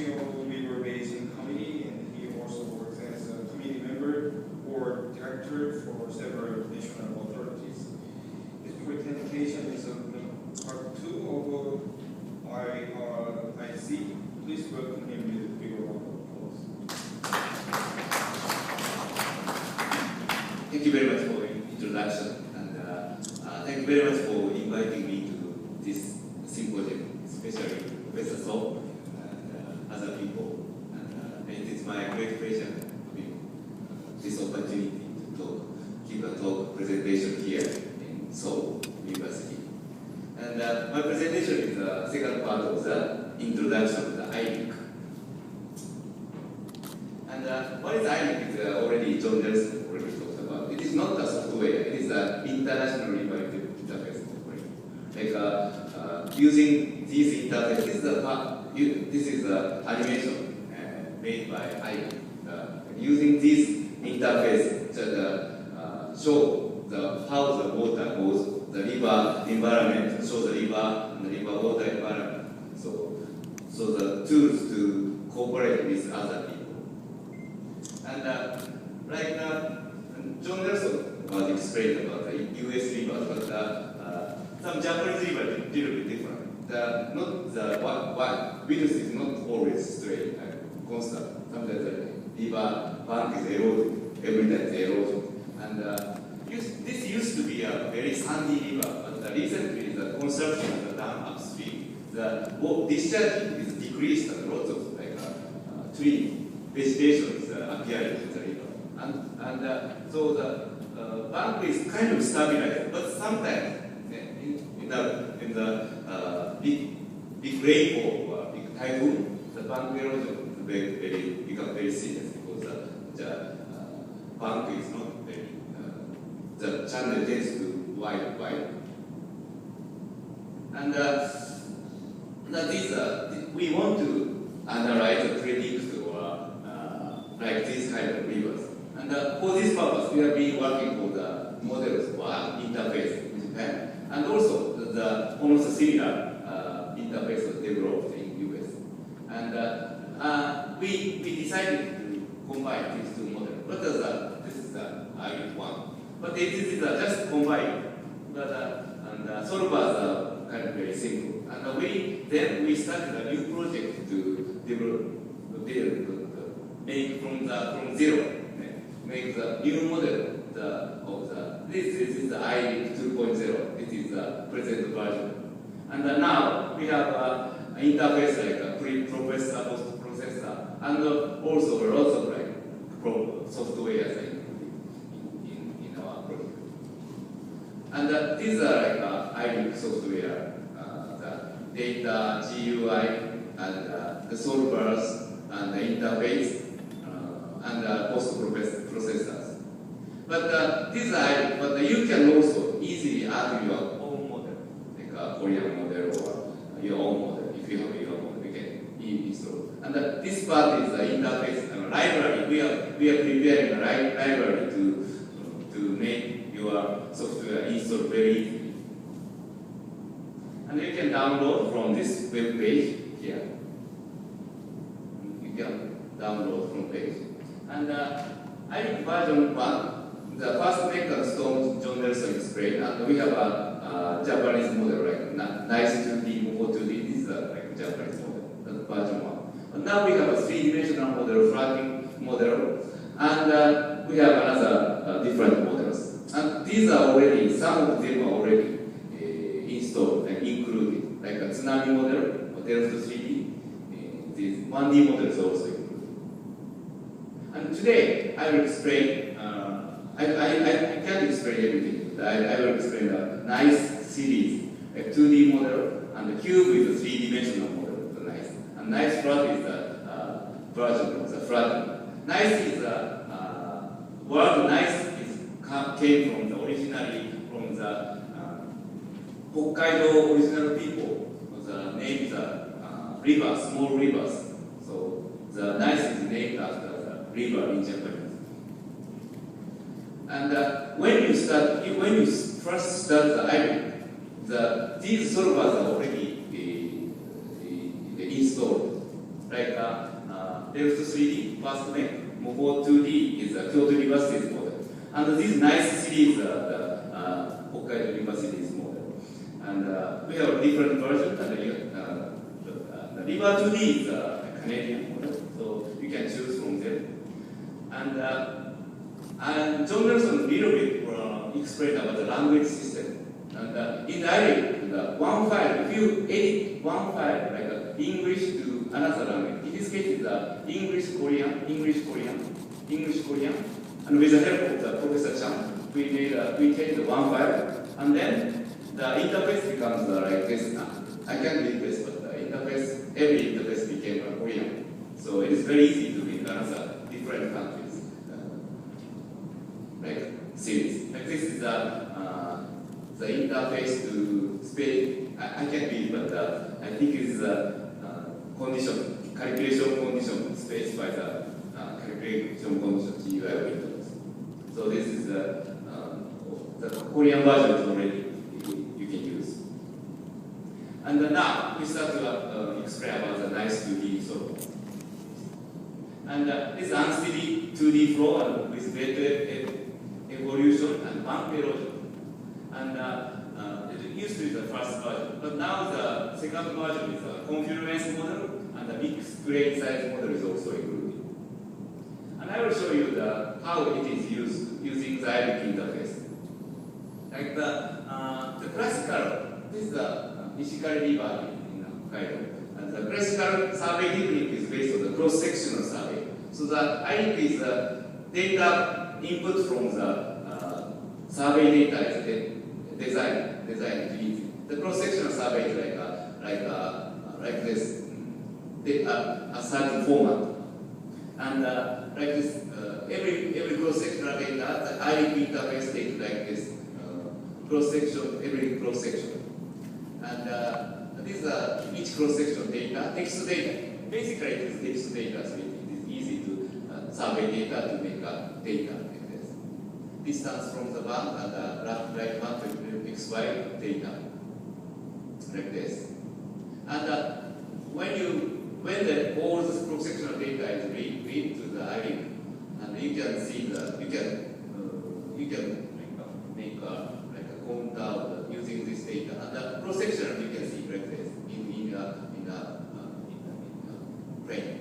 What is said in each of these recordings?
National River Basin Committee, and he also works as a committee member or director for several national authorities. His presentation is part 2 of IC. Please welcome him with a big round of applause. Thank you very much for the introduction, and thank you very much for inviting me to this symposium, especially Professor So and other people. And it is my great pleasure to be this opportunity to give a talk presentation here in Seoul University. And my presentation is the second part of the introduction of the ILIC. And what is ILIC is already John Nelson already talked about. It is not a software, it is an internationally validated interface software. Like using this interface, this is the animation made by ILIC. Using this interface that show how the water goes, the river environment, show the river and the river water environment. So the tools to cooperate with other people. And like John Nelson was explained about the US rivers, but some Japanese rivers are a little bit different. Not the one width is not always straight and constant. Sometimes the river bank is eroding, every time it's erosion. And this used to be a very sandy river, but recently the construction of the dam upstream, the discharge is decreased and lots of tree vegetation is appearing in the river. And so the bank is kind of stabilized, but sometimes in the big rainfall or big typhoon, the bank erosion become very serious because the bank is not very, the channel tends to widen. And we want to analyze and predict like these kind of rivers. And for this purpose, we have been working for the models for interface in Japan, and also the almost similar interface was developed in US. And we decided to combine these two models. This is the ILIC one, but this is just combined. And solvers are kind of very simple. And we started a new project to make from zero, make the new model this is the ILIC 2.0. This is the present version. And now we have an interface like a pre-processor, post-processor, and also lots of software in our project. And these are like ILIC software, the data, GUI, and the solvers, and the interface, and post-processors. But these are, but you can also easily add your own model, like a Korean model or your own model. If you have your own model, you can install. And this part is the interface library. We are preparing a library to make your software install very easily. And you can download from this web page here. You can download from page. And ILIC version 1, the first method John Nelson explained, and we have a Japanese model, like nice 2D, 4-2D. This is like Japanese model, that's version 1. But now we have a 3-dimensional model, flattening model, and we have another different models. And these are already, some of them are already installed and included, like a tsunami model, or Delft 3D. These 1D models also included. And today I will explain. I can't explain everything. I will explain a nice series, a 2D model, and the cube is a 3-dimensional model. The nice, and nice flat is the version of the flat. Nice is the word nice came from the originally from the Hokkaido original people. The name is river, small rivers. So the nice is named after the river in Japanese. And when you first start the ILIC, these solvers are already installed. Like Delft 3D, first make, for 2D is the Kyoto University's model. And this nice series, the Hokkaido University's model. And we have a different version. The River 2D is a Canadian model, so you can choose from them. And John Nelson a little bit explained about the language system. And in IRIC, the one file, if you edit one file, like English to another language, in this case it's English Korean, English Korean, English Korean, and with the help of the Professor Chan, we take the one file, and then the interface becomes like this. I can't read this, but the interface, every interface became Korean. So it is very easy to read another different countries, like series. Like this is the interface to space. I can't read, but I think it's condition, calculation condition spaced by the calculation condition GUI windows. So this is the Korean version is already you can use. And now we start to explain about the nice 2D solver. And this unsteady 2D flow with better evolution and bump erosion. And it used to be the first version, but now the second version is a confluence model, and the mixed grain size model is also included. And I will show you how it is used using the IRIC interface. Like the classical, this is the Ishikari River in Hokkaido. And the classical survey technique is based on the cross-sectional survey. So the IRIC is the data input from the survey data is design to easy. The cross-sectional survey is like this, a certain format, and like this, every cross-sectional data, the IRIC interface takes like this cross-section, every cross-section, and these are each cross-section data, text data. Basically, it is text data, so it is easy to survey data to make a data like this. Distance from the band and the left right band to XY data like this. And when all this cross-sectional data is read to the IRIC, and you can see you can make like a contour using this data. And the cross-sectional you can see like this in the frame.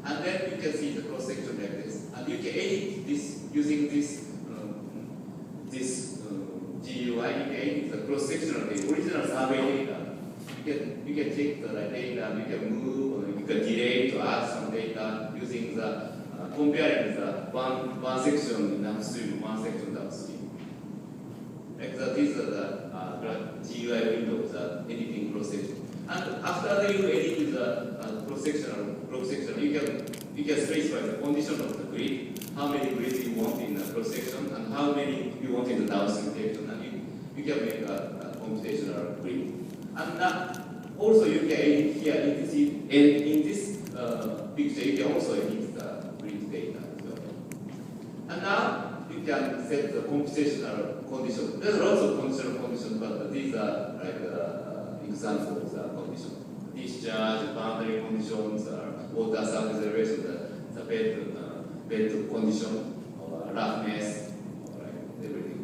And then you can see the cross-section like this. And you can edit this using this GUI, you can edit the cross-sectional data, original survey data. You can take the data, you can move, or you can delay to add some data using the comparing the one section downstream, one section downstream. Like these are the GUI windows, the editing cross-section. And after you edit the cross-section, you can specify the condition of the grid, how many grids you want in the cross-section, and how many you want in the downstream section, and you can make a computational grid. And also you can edit here in this picture, you can also edit the grid data as well. And now you can set the computational condition. There's lots of conditional conditions, but these are like examples of conditions. Discharge, boundary conditions, water surface elevation, the bed condition, or roughness, or like everything.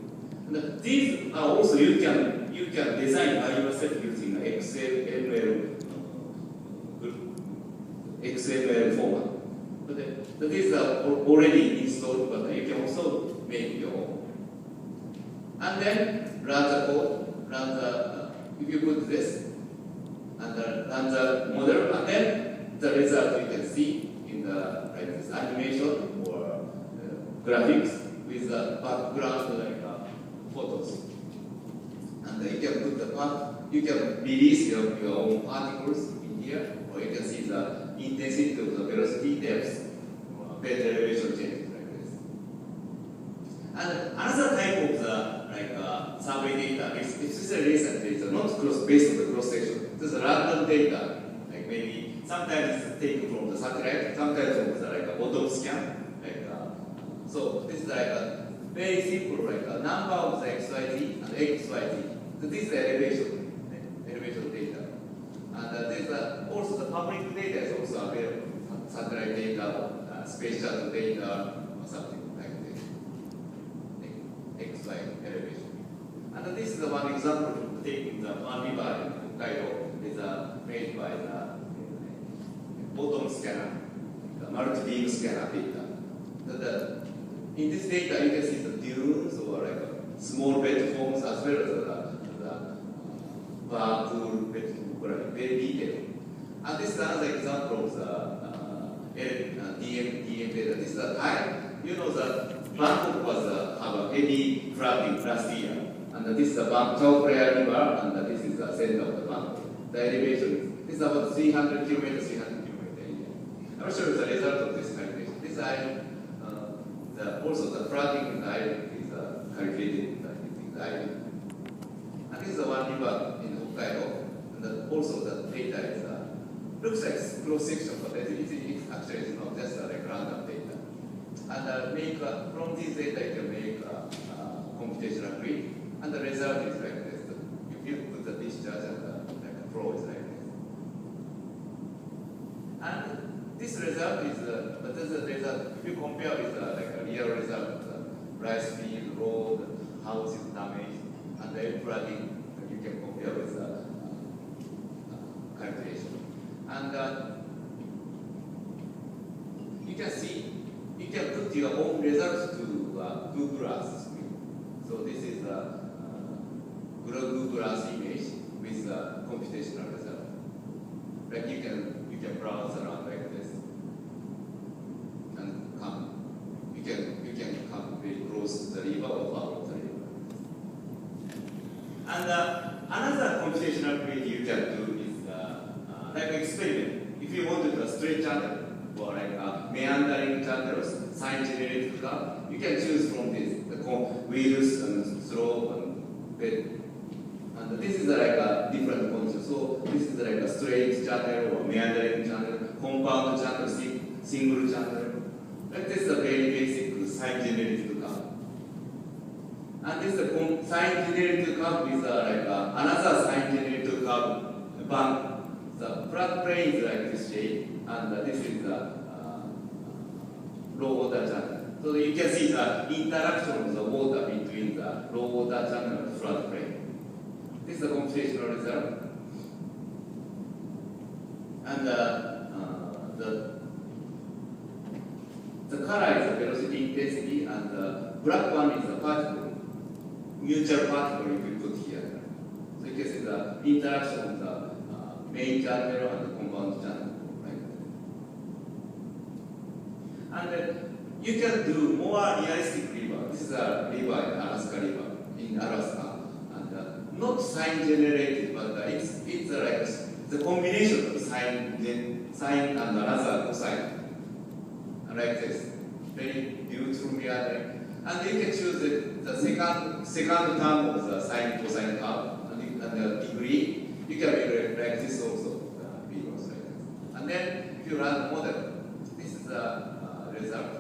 And these are also you can design by yourself using XML format. But these are already installed, but you can also make your own. And then run the code, if you put this, and run the model, and then the result you can see in the like this animation or graphics with the background like photos. And you can put you can release your own particles in here, or you can see the intensity of the velocity, depth, bed elevation changes like this. And another type of the survey data is especially recent data, not based on the cross section. This is random data, like maybe sometimes it's taken from the satellite, sometimes from the a bottom scan. So this is like a very simple, like a number of the XYZ and XYZ. So this is elevation data. And there's also the public data is also available. satellite data or space shuttle data or something like this. X-Y elevation. And this is the one example of taking the one river in Hokkaido is made by the bottom scanner, the multi-beam scanner data. In this data, you can see the dunes or like small bed forms as well as the bar pool bed form, very detailed. And this is another example of the DM data. This is the time, you know that Bangkok was have a heavy flooding last year. And this is the Bangkok River, and this is the center of the Bangkok. The elevation is about 300 kilometers, 300 kilometers. I'll show you the result of this calculation. This island, also the flooding in the island is calculated using the island. And this is the one river in Hokkaido. And also the data is looks like cross section, but it actually is not just like random data. And from this data you can make computational grid. And the result is like this. If you put the discharge and the flow is like this. And this result is, but this is the result, if you compare with like a real result, rice field, road, houses damage, and the flooding, you can compare with the calculation. And you can see, you can put your own results to Google Earth screen. So this is Google Earth image with the computational result. Like you can browse around like this and come. You can come very close to the river or far from the river. And another computational grid you can do is like an experiment. If you want to do a straight channel or like a meandering channel or sine generated curve, you can choose from this the wheels and slope and bed. And this is like a different concept. So this is like a straight channel or meandering channel, compound channel, single channel. Like this is a very basic sine generated curve. And this is a sine generated curve with like another sine generated curve band. The flat plane is like this shape, and this is the low water channel. So you can see the interaction of the water between the low water channel and the flat plane. This is the computational result. And the color is the velocity intensity, and the black one is the particle, mutual particle if you put here. So you can see the interaction of the main channel and the compound channel. Right? And you can do more realistic river. This is a river in Alaska River, in Alaska. And not sine generated, but it's like the combination of sine and another cosine. Like this. Very beautiful meandering. And you can choose the second term of the sine cosine curve and the degree. You can be like this also, like this. And then if you run the model, this is the result.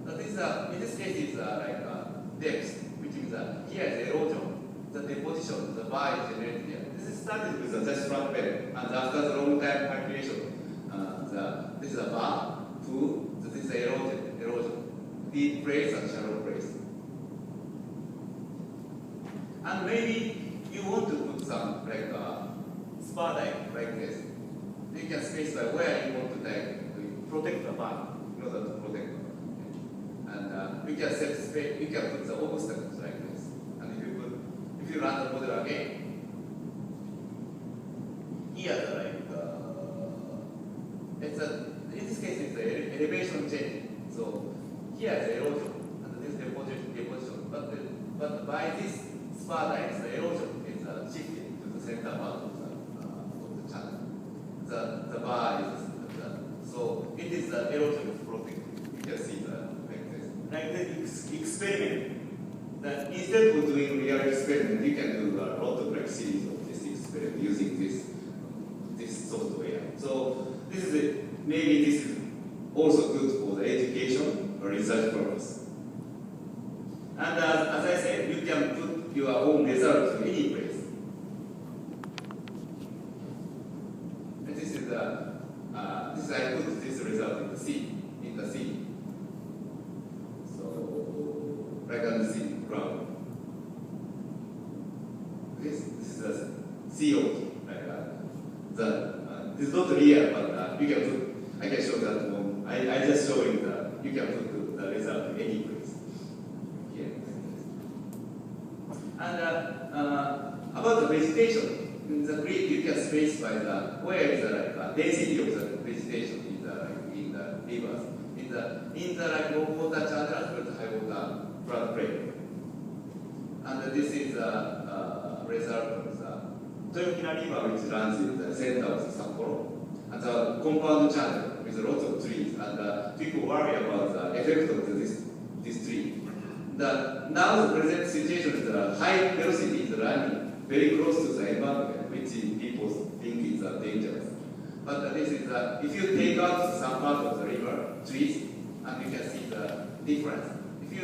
But this in this case is like depth, which is here is erosion, the deposition, the bar is generated here. This is started with just flat bed, and after the long time calculation, this is a bar, pool, this is erosion, deep place and shallow place. And maybe you want to put some like spar dike like this. You can specify where you want to protect the bar in order to protect the bar. And you can set space, you can put the obstacles like this. And if you run the model again, here in this case it's the elevation change. So here is erosion and this deposition. But by this spar dike, the erosion is shifted to the center part of the channel. The bar is so it is the erosion is protected. You can see like this experiment. That instead of doing real experiment, you can do a lot of like series of this experiment using this software. So this is it. Maybe this is also good for the education or research purpose. And as I said, you can put your own result to any place. This result in the sea, So, like on the sea ground. This is the CO2. This is not real, but you can put. I can show that one. I just showing that you can put the result any place. Here. And about the vegetation, in the grid you can specify where is the density of the vegetation in the rivers, in the low water channel as well as high water floodplain. And this is the result of the Toyokina River, which runs in the center of the Sapporo, and the compound channel with lots of trees, and people worry about the effect of this tree. Now the present situation is the high velocity is running very close to the environment, which people think is dangerous. But this is if you take out some part of the river trees, and you can see the difference. If you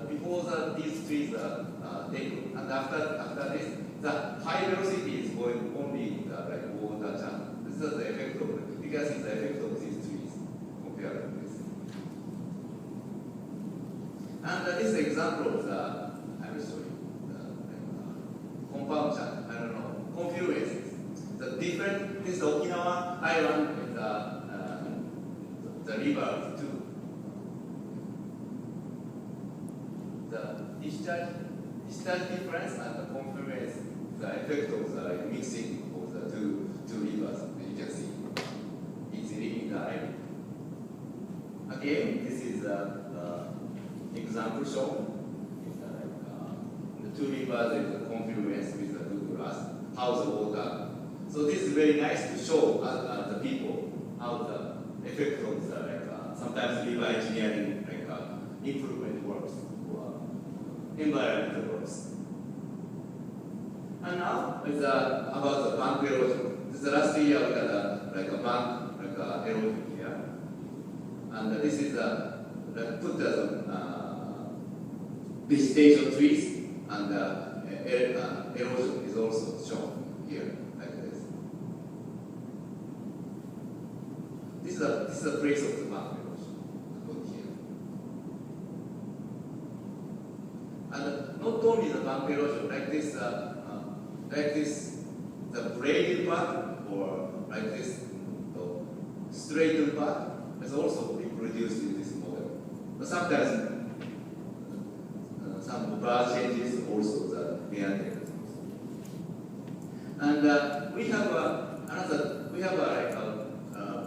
before these trees are taken, and after this, the high velocity is going only in the water channel. This is the effect of you can see the effect of these trees compared to this. And this example of I will show you the compound channel. I don't know confluences. The different this Okinawa island with the river too. The discharge difference and the confluence, the effect of the mixing of the two rivers. You can see easily in the eye. Again, this is the example shown. The two rivers and the confluence with the two grass, how the water. So this is very nice to show the people how the effect of the sometimes river engineering improvement works or environmental works. And now it's about the bank erosion. This is the last year we had a bank erosion here, and this is put as vegetation trees, and erosion is also shown here like this. This is the place of the bank erosion. Put here, and not only the bank erosion like this, the braided part or like this, the straightened part is also reproduced in this model. But sometimes some bar changes also the meandering. And we have a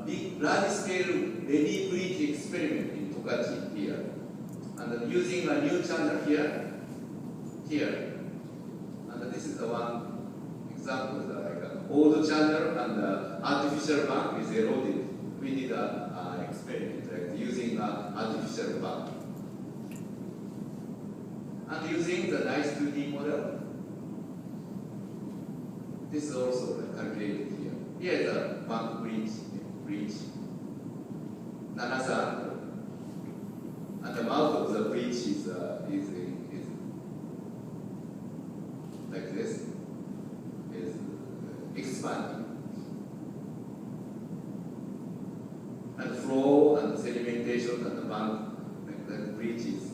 big large scale ready bridge experiment in Tokachi here, and using a new channel here. And this is the one example, an old channel and artificial bank is eroded. We did an experiment using an artificial bank. And using the nice 2D model, this is also calculated here. Here is a bank bridge, Nanasan, and the mouth of the bridge is like this, is expanding. And flow and sedimentation and the bank, like the bridge is,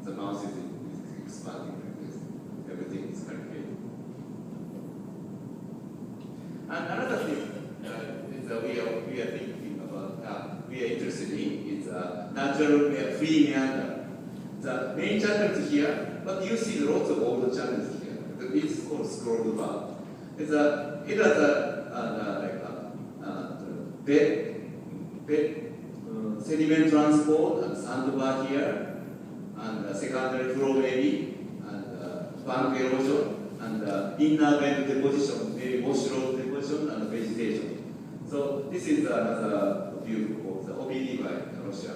the mouth is expanding like this. Everything is calculated. And another thing is we are thinking about, we are interested in is natural free meander. The main channel is here, but you see lots of old channels here. It's called scroll bar. It has sediment transport and sandbar here, and secondary flow maybe, and bank erosion, and inner bed deposition, maybe wash road deposition and vegetation. So this is another view of the OBD by Russia.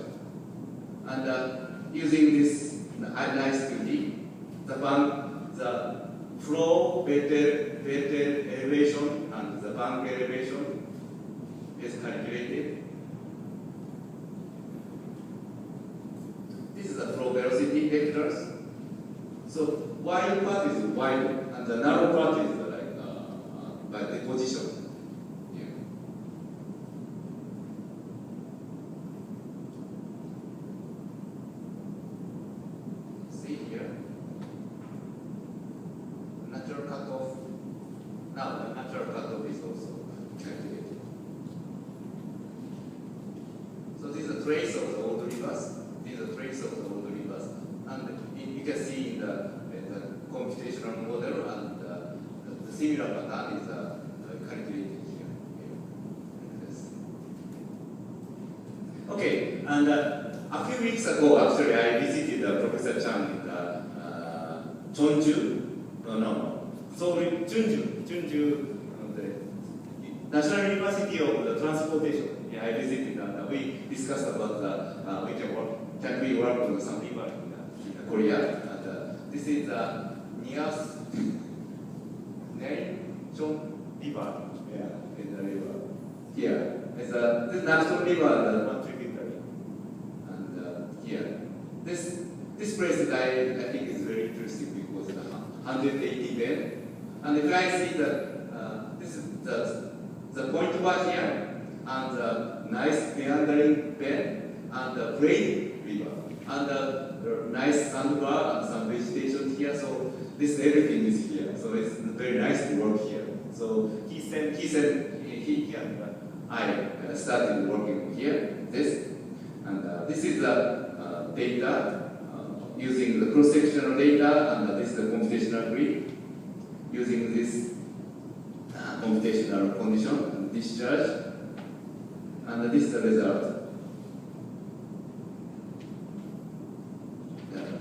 And using this nice 2D, the flow, bed elevation, and the bank elevation is calculated. This is the flow velocity vectors. So wide part is wide, and the narrow part is by deposition. Yeah. rivers. These are traces of the old rivers. And you can see in the computational model, and the similar pattern is calculated here. Okay, and a few weeks ago, actually, I visited Professor Chang in Jeonju, Jeonju, the National University of the Transportation. Yeah, I visited and we discussed about can we work on some river in Korea. And this is Neiljeon River. Yeah, in the river. Here, it's this national river, one tributary. And here, this place I think is very interesting because 180 bend. And if I see that this is the point over here, and the nice meandering bed, and the great river, and the nice sandbar and some vegetation here. So this everything is here. So it's very nice to work here. So he said I started working here. And this is the data using the cross-sectional data, and this is the computational grid using this computational condition and discharge, and this is the result.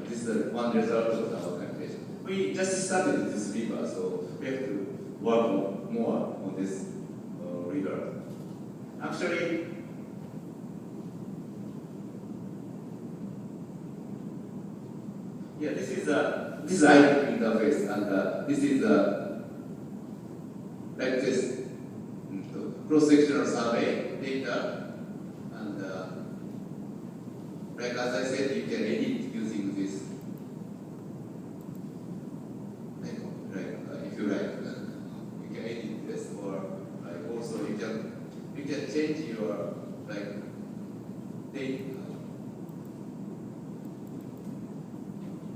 This is the one result of our calculation. We just started this river, so we have to work more on this river. Actually, yeah, this is IP interface, and this is like this cross-sectional survey data, and like as I said, you can edit using this. If you like, you can edit this, or like also you can change your like data.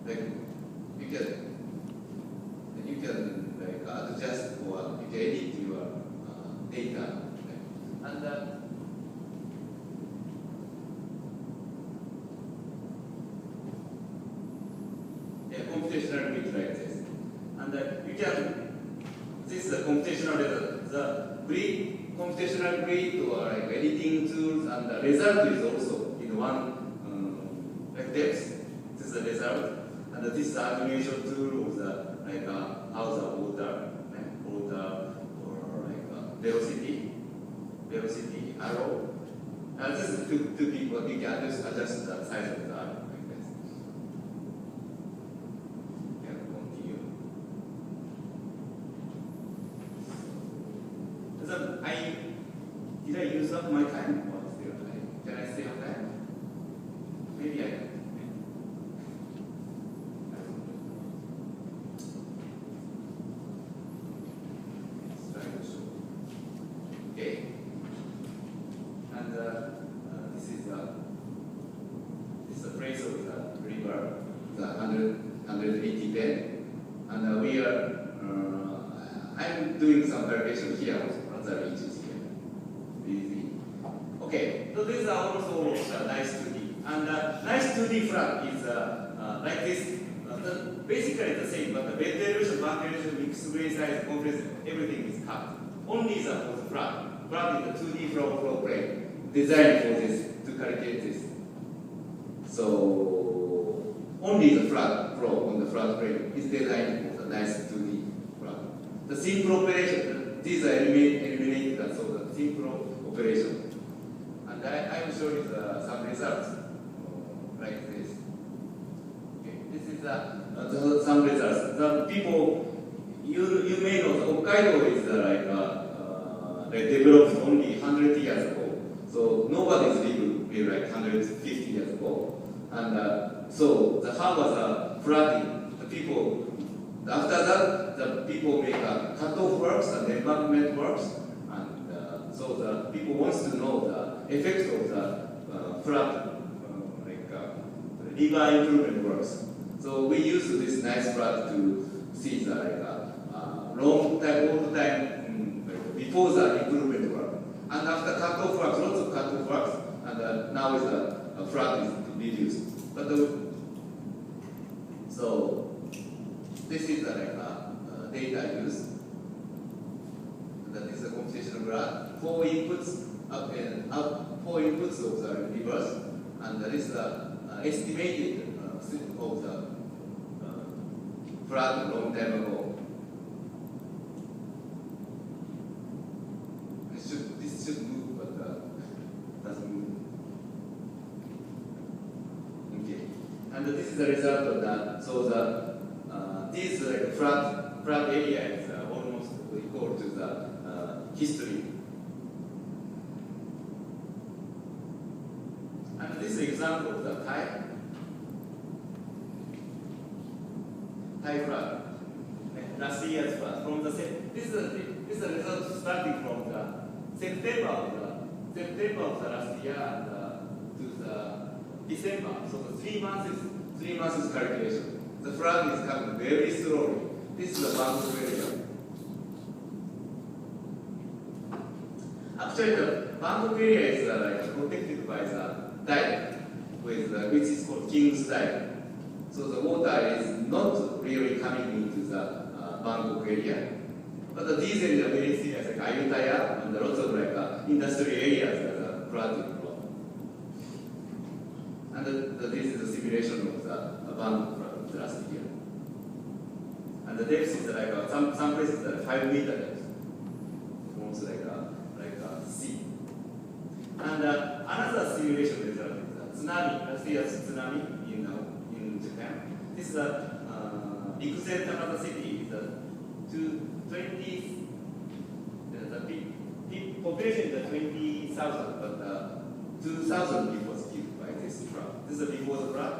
Like you can like adjust, or you can edit your data, and yeah, computational grid like this, and you can this is the computational result, the grid, computational grid, or like editing tools, and the result is also in one like this. This is the result. And this is the attenuation tool of the like how the water or like velocity arrow. And this is two people. You can just adjust the size of the arrow like this. Can continue. So did I use up my time? Or still can I stay on time? Maybe I can. Okay, and this is the place of the river, the 180 bend, and we are. I'm doing some variation here on the regions here. Easy. Okay, so these are also nice 2D, and nice 2D flat is like this. Basically the same, but the bed dilution, back dilution, mixed grain size, conference, everything is cut. Only the flat. Flat is the 2D flow plane designed for this, to calculate this. So only the flat flow on the flat plane is designed for the nice 2D flat. The simple operation, these are eliminated, so the simple operation. And I will show you some results like this. Okay, this is some results. The people, you may know, Hokkaido is they developed only 100 years ago. So nobody's lived like 150 years ago. And so the hub was flooding. The people, after that, the people make cutoff works and embankment works. And so the people wants to know the effects of the flood, river improvement works. So we use this nice flood to see the long time, old time, before the improvement work. And after cutoff works, lots of cutoff works, and now is flood is reduced. But so this is data used. That is a computational graph. Four inputs up and up. Four inputs of the reverse, and that is the estimated of the flood long time ago. This should move, but doesn't move. Okay, and this is the result of that. So this flood area is almost equal to the history. And this is an example of the Thai flood. Last year's flood. This is the result starting from the September of the last year and to the December. So the 3 months calculation. The flood is coming very slowly. This is the Bangkok area. Actually, the Bangkok area is protected by the dike, which is called King's Dike. So the water is not really coming into the Bangkok area. But these areas are very serious, like Ayutthaya and lots of industrial areas that are flooding. And this is a simulation of the Bangkok flood last year. And the depth is some places are 5 meter depth, almost like a sea. And another simulation result is tsunami. Last year's tsunami in Japan. This is Rikuzen Takata city is 20. The population is 20,000, but 2,000 people was killed by this flood. This is before the flood,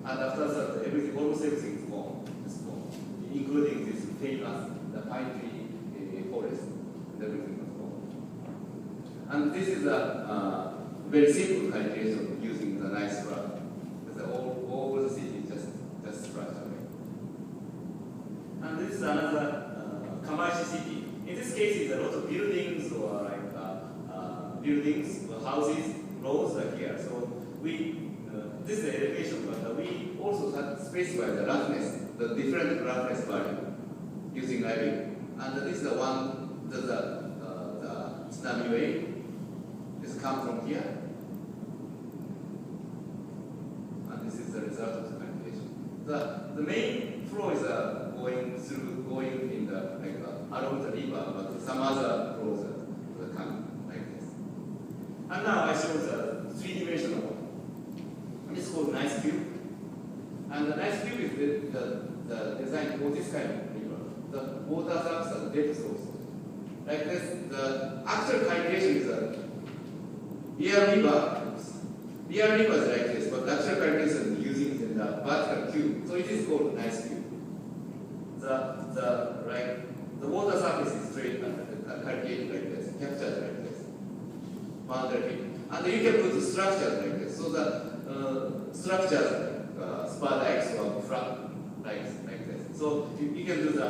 and after that, almost everything is gone. It's gone, including this famous the pine tree forest. And everything was gone. And this is a very simple calculation using the nice flood. All over the city just flushed away. And this is another Kamashi city. In this case, it's a lot of buildings or buildings, houses, roads are here. So this is the elevation, but we also specify the roughness, the different roughness value using IB. And this is the one, the tsunami wave. This comes from here. And this is the result of the calculation. The main flow is going in the along the river, but some other flows are coming like this. And now I show the three-dimensional one. It's called nice cube. And the nice cube is the design for this kind of river. The water surface and the depth source. Like this, the actual calculation is a real river. Real river is like this, but the actual calculation is using the vertical cube. So it is called nice cube. The water surface is straight and calculated like this, captured like this, boundary. And you can put the structures like this. So the structures spot X or flat like this. So you can do the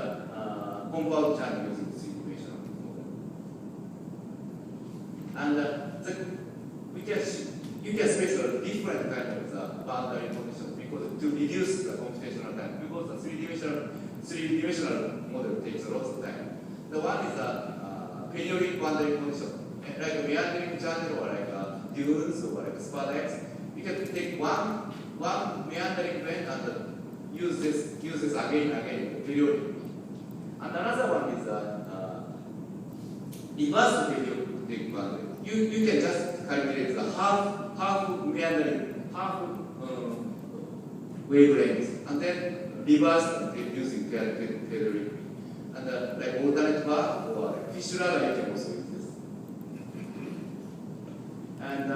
compound channel using this equation. And you can specify different kind of boundary conditions because to reduce the computational time, because the three-dimensional model takes a lot of time. The one is a periodic boundary condition, like a meandering channel or like dunes or like spot X. You can take one meandering plane and use this again, periodic. And another one is reverse periodic boundary. You can just calculate the half meandering, half wavelength, and then reverse using periodic. And like alternate bar or fish ladder, you can also use this. And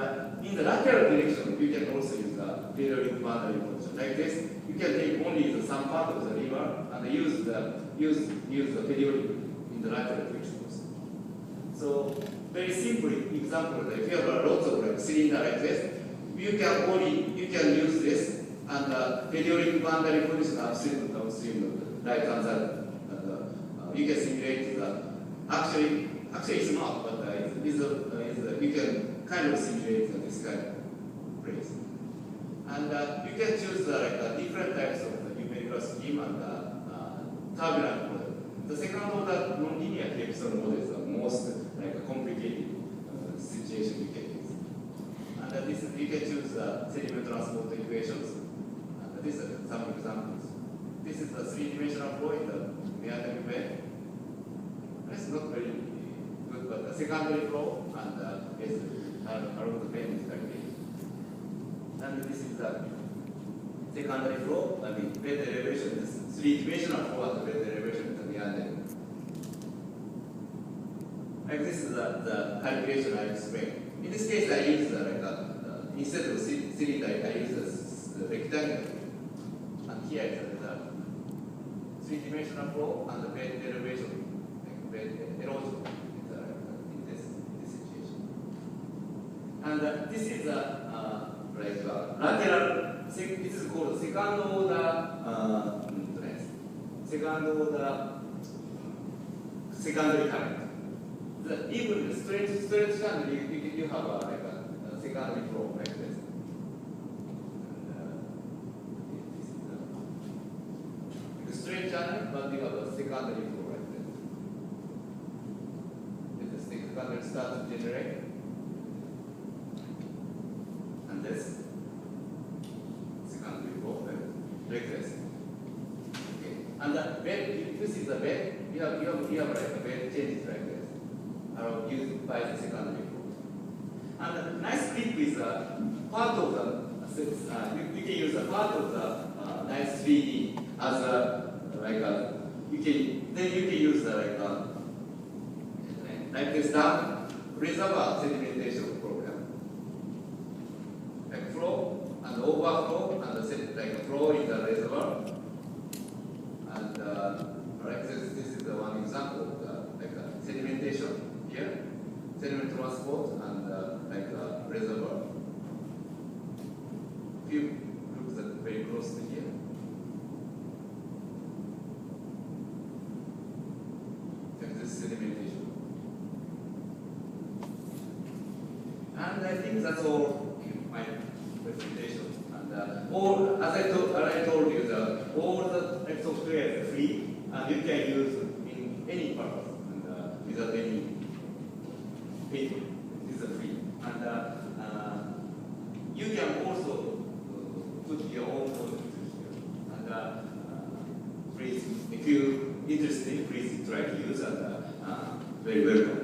in the lateral direction, you can also use the periodic boundary condition. Like this, you can take only some part of the river and use the periodic in the lateral direction. So very simple example, if you have lots of cylinder like this, you can use this and the periodic boundary condition upstream and downstream of the right hand side. You can simulate the actually it's not, but you can kind of simulate this kind of place. And you can choose different types of numerical scheme and turbulent model. The second order nonlinear Capstone model is the most complicated situation you can use. And this you can choose sediment transport equations. And this is some examples. This is the three-dimensional flow in the meandering bed. It's not very good, but the secondary flow and is along the bed is like this. And this is the secondary flow, bed elevation, this three-dimensional flow at the bed elevation in the meandering. Like this is the calculation I explained. In this case, I use instead of cylinder, I use the rectangle. And here is the three-dimensional flow and the bed elevation, bed erosion in this situation. And this is lateral. This is called second order secondary current. Even the straight channel, you have a secondary flow like this. The straight channel, but you have a secondary flow like this. If the secondary starts to generate, and this secondary flow like this. Okay. And the bed, this is the bed. You have a bed changes like this. Used by the secondary flow. And the nice trick is part of the you can use a part of the nice 3D as you can use like this dam reservoir sedimentation program, like flow and overflow and the flow in the reservoir, and this is the one example of sedimentation. Here, sediment transport and reservoir. If you look very close to here, this is sedimentation. And I think that's all in my presentation. And all, as I told you, all the software is free, and you can use in any purpose and without any payment. This is free. And you can also put your own code here. And please, if you're interested, please try to use and very welcome.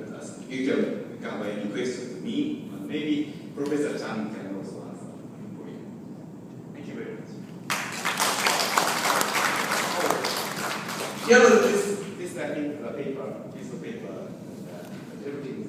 You can have any question to me, and maybe Professor Chan can also answer for you. Thank you very much. Here is this I think piece of paper, everything is